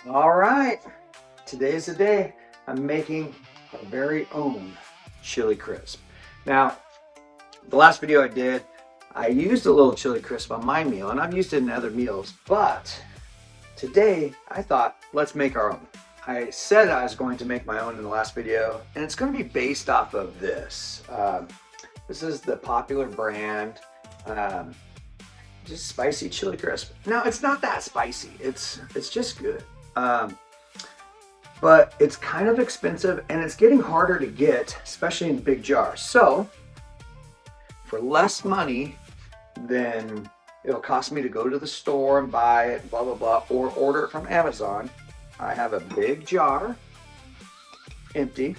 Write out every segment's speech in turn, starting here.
All right, today's the day. I'm making our very own chili crisp. Now, the last video I did, I used a little chili crisp on my meal, and I've used it in other meals, but today I thought, let's make our own. I said I was going to make my own in the last video, and it's going to be based off of this. This is the popular brand, just spicy chili crisp. Now, it's not that spicy. It's just good. But it's kind of expensive and it's getting harder to get, especially in big jars. So for less money than it'll cost me to go to the store and buy it, blah, blah, blah, or order it from Amazon, I have a big jar, empty,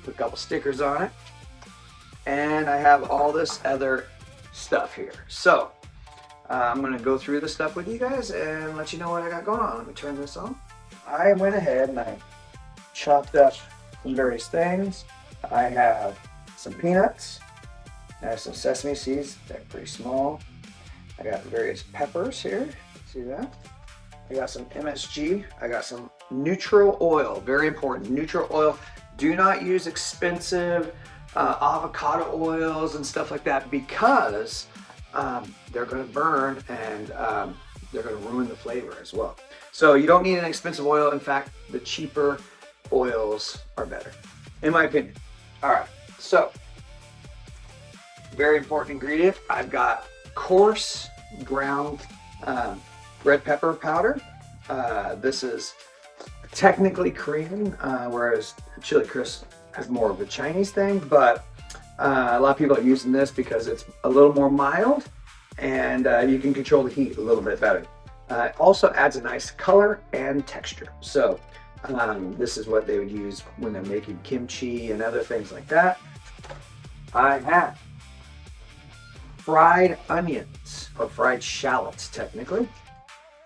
put a couple stickers on it, and I have all this other stuff here. So I'm going to go through the stuff with you guys and let you know what I got going on. Let me turn this on. I went ahead and I chopped up some various things. I have some peanuts. I have some sesame seeds. They're pretty small. I got various peppers here. See that? I got some MSG. I got some neutral oil. Very important. Neutral oil. Do not use expensive avocado oils and stuff like that because they're going to burn and they're going to ruin the flavor as well. So you don't need an expensive oil. In fact, the cheaper oils are better, in my opinion. All right, so very important ingredient. I've got coarse ground red pepper powder. This is technically Korean, whereas chili crisp is more of a Chinese thing, but a lot of people are using this because it's a little more mild and you can control the heat a little bit better. It also adds a nice color and texture. So this is what they would use when they're making kimchi and other things like that. I have fried onions, or fried shallots technically.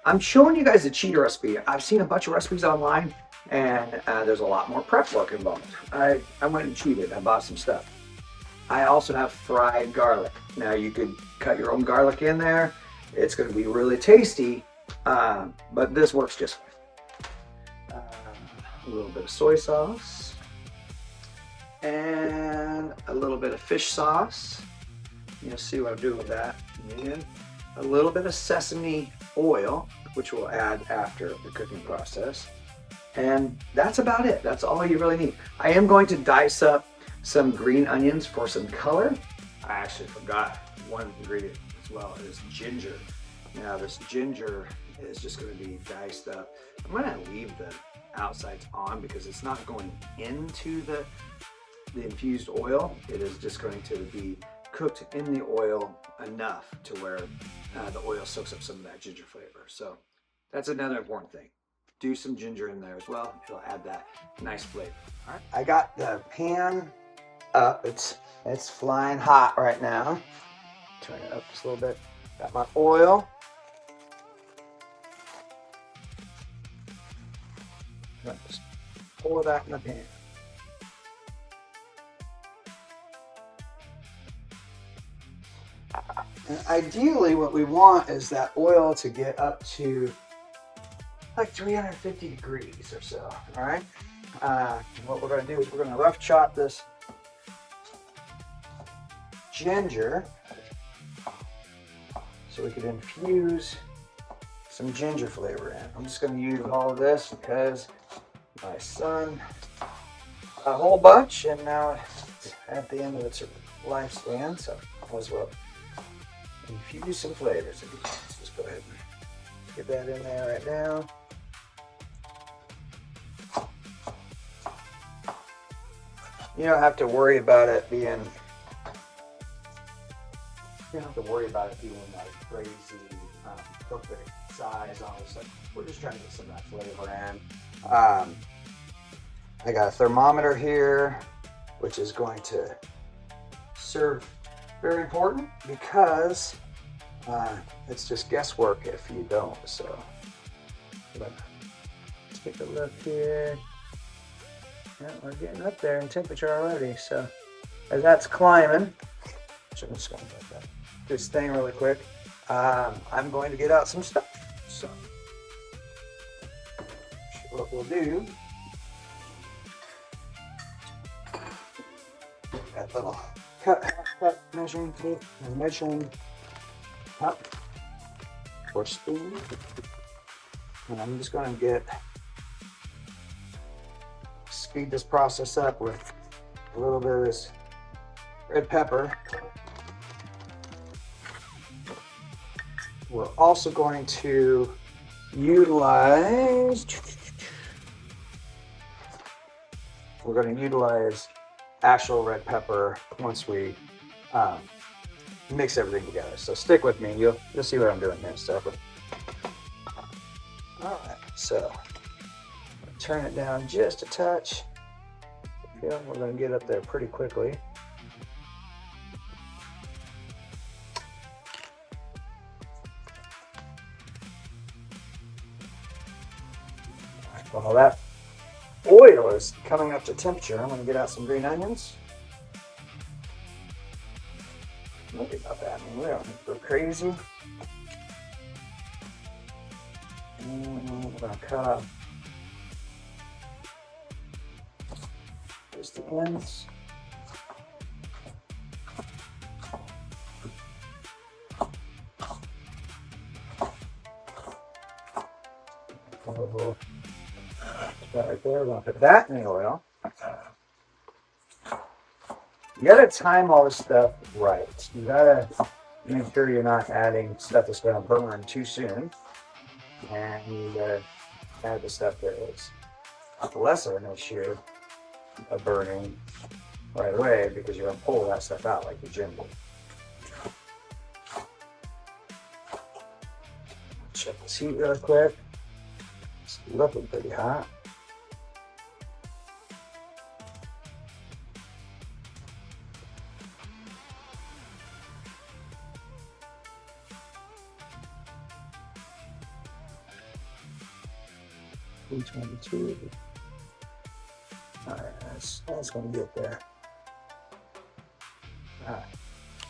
I'm showing you guys a cheater recipe. I've seen a bunch of recipes online and there's a lot more prep work involved. I went and cheated. I bought some stuff. I also have fried garlic. Now you could cut your own garlic in there. It's going to be really tasty, but this works just fine. A little bit of soy sauce and a little bit of fish sauce. You'll see what I'm doing with that. And a little bit of sesame oil, which we'll add after the cooking process. And that's about it. That's all you really need. I am going to dice up some green onions for some color. I actually forgot one ingredient as well, is ginger. Now this ginger is just going to be diced up. I'm going to leave the outsides on because it's not going into the infused oil. It is just going to be cooked in the oil enough to where the oil soaks up some of that ginger flavor. So that's another important thing. Do some ginger in there as well. It'll add that nice flavor. All right. I got the pan up. It's flying hot right now. Turn it up just a little bit. Got my oil. Just pour that in the pan. And ideally what we want is that oil to get up to like 350 degrees or so, all right? What we're gonna do is we're gonna rough chop this ginger so we can infuse some ginger flavor in. I'm just gonna use all of this because my son got a whole bunch and now it's at the end of its lifespan, so I as well infuse some flavors. Let's just go ahead and get that in there right now. You don't have to worry about it being, like crazy, perfect size, all this stuff. We're just trying to get some of that flavor in. I got a thermometer here, which is going to serve very important because it's just guesswork if you don't. So let's take a look here. Yeah, we're getting up there in temperature already. So as that's climbing, so I'm just going to do this thing really quick. I'm going to get out some stuff. So what we'll do, that little cut measuring tape and measuring cup or spoon, and I'm just going to speed this process up with a little bit of this red pepper. We're also going to utilize actual red pepper once we mix everything together. So stick with me, you'll see what I'm doing here in a second. All right, so turn it down just a touch. Yeah, we're going to get up there pretty quickly. While that oil is coming up to temperature, I'm going to get out some green onions. Look at that. I mean, we don't go crazy. And we're going to cut off just the ends. Right there, we're going to put that in the oil. You got to time all this stuff right. You got to make sure you're not adding stuff that's going to burn too soon. And you got to add the stuff that is lesser an issue of burning right away, because you're going to pull that stuff out like the gym did. Check this heat real quick. It's looking pretty hot. $322. All right, that's going to get there. All right,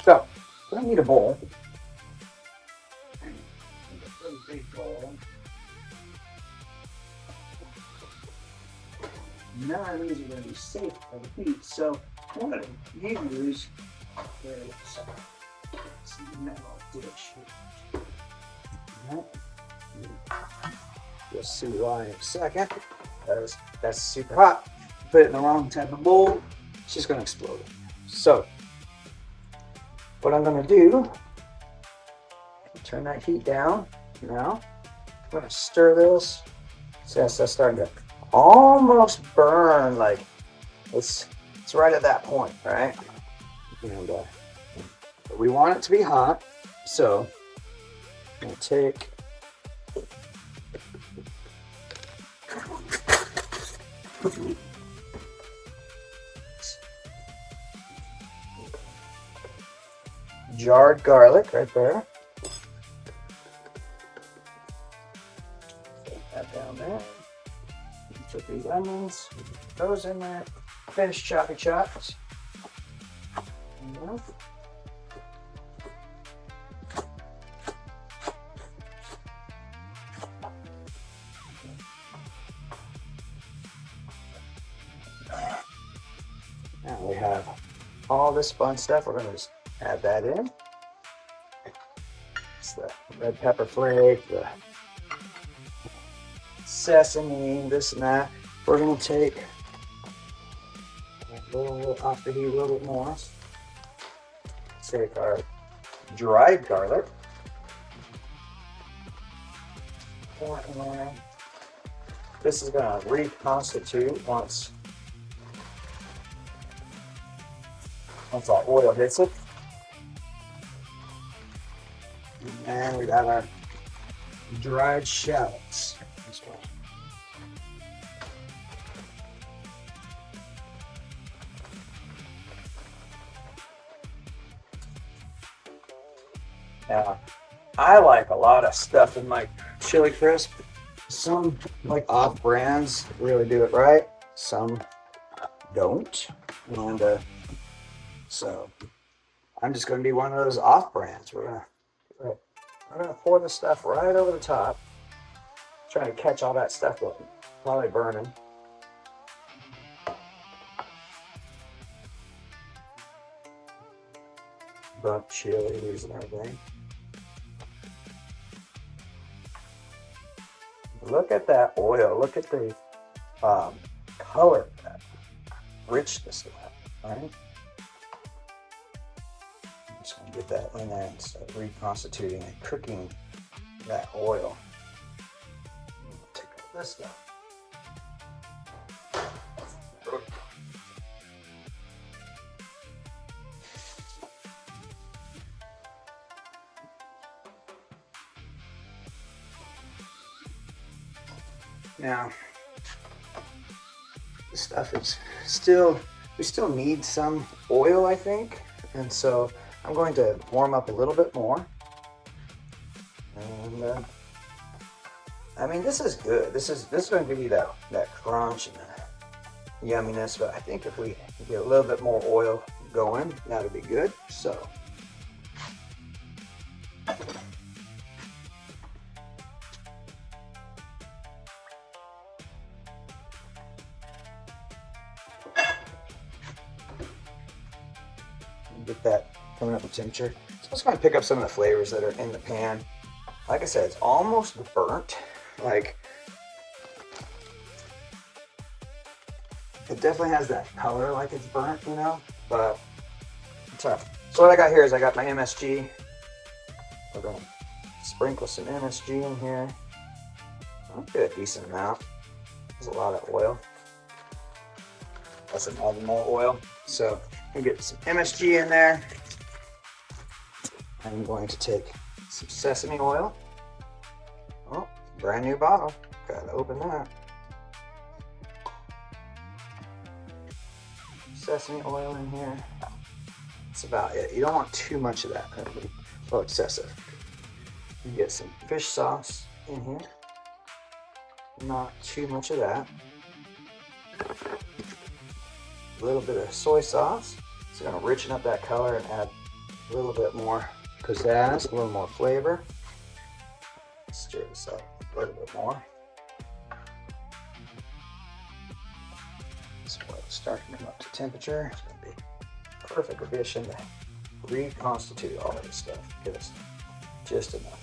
so we're going to need a bowl. A really big bowl. None of these are going to be safe for the heat, so I'm going to use this metal dish. You'll see why in a second, because that's super hot. Put it in the wrong type of bowl, it's just going to explode. So, what I'm going to do, turn that heat down. Now, I'm going to stir this. So that's starting to almost burn, like it's right at that point, right? And but we want it to be hot, so I'm going to take jarred garlic right there. Put that down there. Put these onions, those in there. Finish choppy chops. Now we have all this fun stuff. We're going to just add that in. It's the red pepper flake, the sesame, this and that. We're going to take a little off the heat a little bit more. Take our dried garlic. Pour it in there. This is going to reconstitute once our oil hits it. And we got our dried shallots as well. Now, I like a lot of stuff in my chili crisp. Some, like off brands, really do it right. Some don't. And so I'm just going to be one of those off brands. We're going to pour the stuff right over the top. Trying to catch all that stuff up. Probably burning. Buck chilies and everything. Look at that oil. Look at the color of that, richness of that, right? I'm just going to get that in there and start reconstituting and cooking that oil. Take all this stuff. Now, this stuff is we still need some oil, I think, and so I'm going to warm up a little bit more. And I mean, this is good. This is going to give you that crunch and the yumminess. But I think if we get a little bit more oil going, that'll be good. So. Get that coming up to temperature. So it's going to pick up some of the flavors that are in the pan. Like I said, it's almost burnt. Like, it definitely has that color like it's burnt, you know, but it's tough. So what I got here is I got my MSG. We're going to sprinkle some MSG in here. I'll get a decent amount. There's a lot of oil. That's some more oil. So I'm going to get some MSG in there. I'm going to take some sesame oil. Oh, brand new bottle. Gotta open that. Sesame oil in here. That's about it. You don't want too much of that. That'd be a little excessive. You get some fish sauce in here. Not too much of that. A little bit of soy sauce. It's going to richen up that color and add a little bit more pizzazz, a little more flavor. Stir this up a little bit more. This oil is starting to come up to temperature. It's going to be a perfect addition to reconstitute all of this stuff. Give us just enough.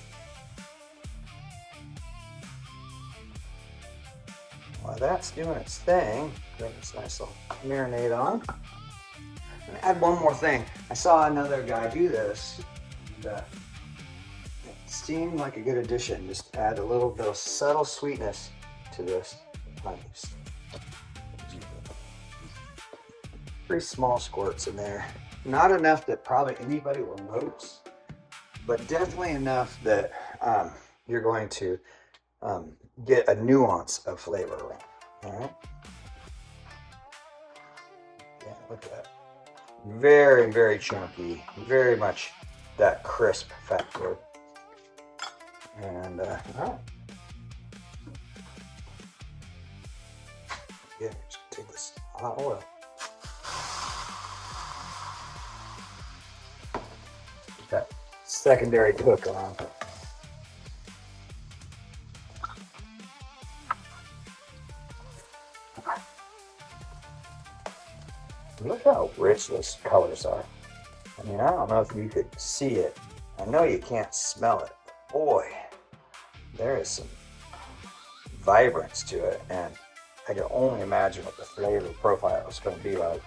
While that's doing its thing, get this nice little marinade on. I'm gonna add one more thing. I saw another guy do this. And, it seemed like a good addition. Just add a little bit of subtle sweetness to this. Nice. 3 small squirts in there. Not enough that probably anybody will notice, but definitely enough that you're going to get a nuance of flavor around. All right. Yeah, look at that. Very, very chunky. Very much that crisp factor. And all right. Yeah, just take this hot oil. Get that secondary cook on. Look how rich those colors are. I mean, I don't know if you could see it. I know you can't smell it. But boy, there is some vibrance to it, and I can only imagine what the flavor profile is going to be like.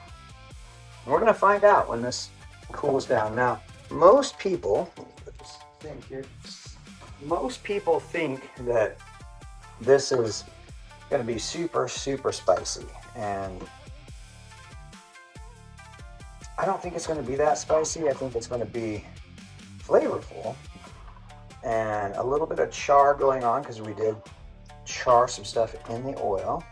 And we're going to find out when this cools down. Now, most people, let me put this thing here. Most people think that this is going to be super, super spicy, and I don't think it's going to be that spicy. I think it's going to be flavorful and a little bit of char going on because we did char some stuff in the oil.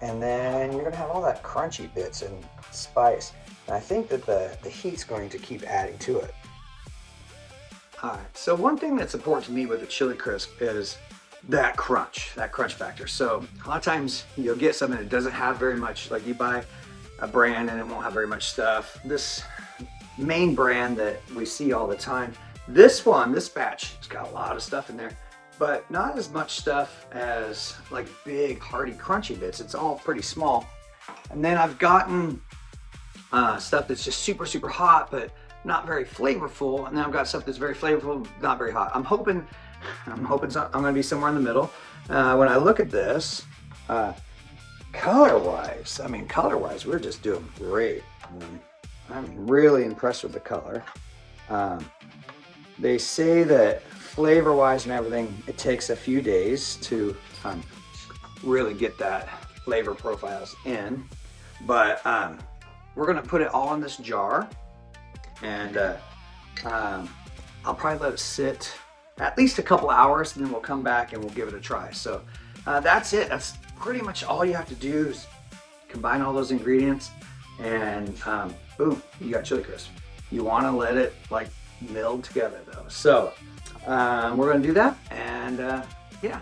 And then you're going to have all that crunchy bits and spice. And I think that the heat's going to keep adding to it. All right, so one thing that's important to me with the chili crisp is that crunch factor. So a lot of times you'll get something that doesn't have very much, like you buy a brand and it won't have very much stuff. This main brand that we see all the time, this batch, it's got a lot of stuff in there. but not as much stuff as like big hearty crunchy bits. It's all pretty small. And then I've gotten stuff that's just super, super hot, but not very flavorful. And then I've got stuff that's very flavorful, not very hot. I'm hoping I'm gonna be somewhere in the middle. When I look at this, color-wise, we're just doing great. I'm really impressed with the color. They say that flavor-wise and everything, it takes a few days to really get that flavor profiles in. But we're gonna put it all in this jar, and I'll probably let it sit at least a couple hours, and then we'll come back and we'll give it a try. So that's it. That's pretty much all you have to do is combine all those ingredients, and boom, you got chili crisp. You want to let it like meld together though. So we're gonna do that, and yeah.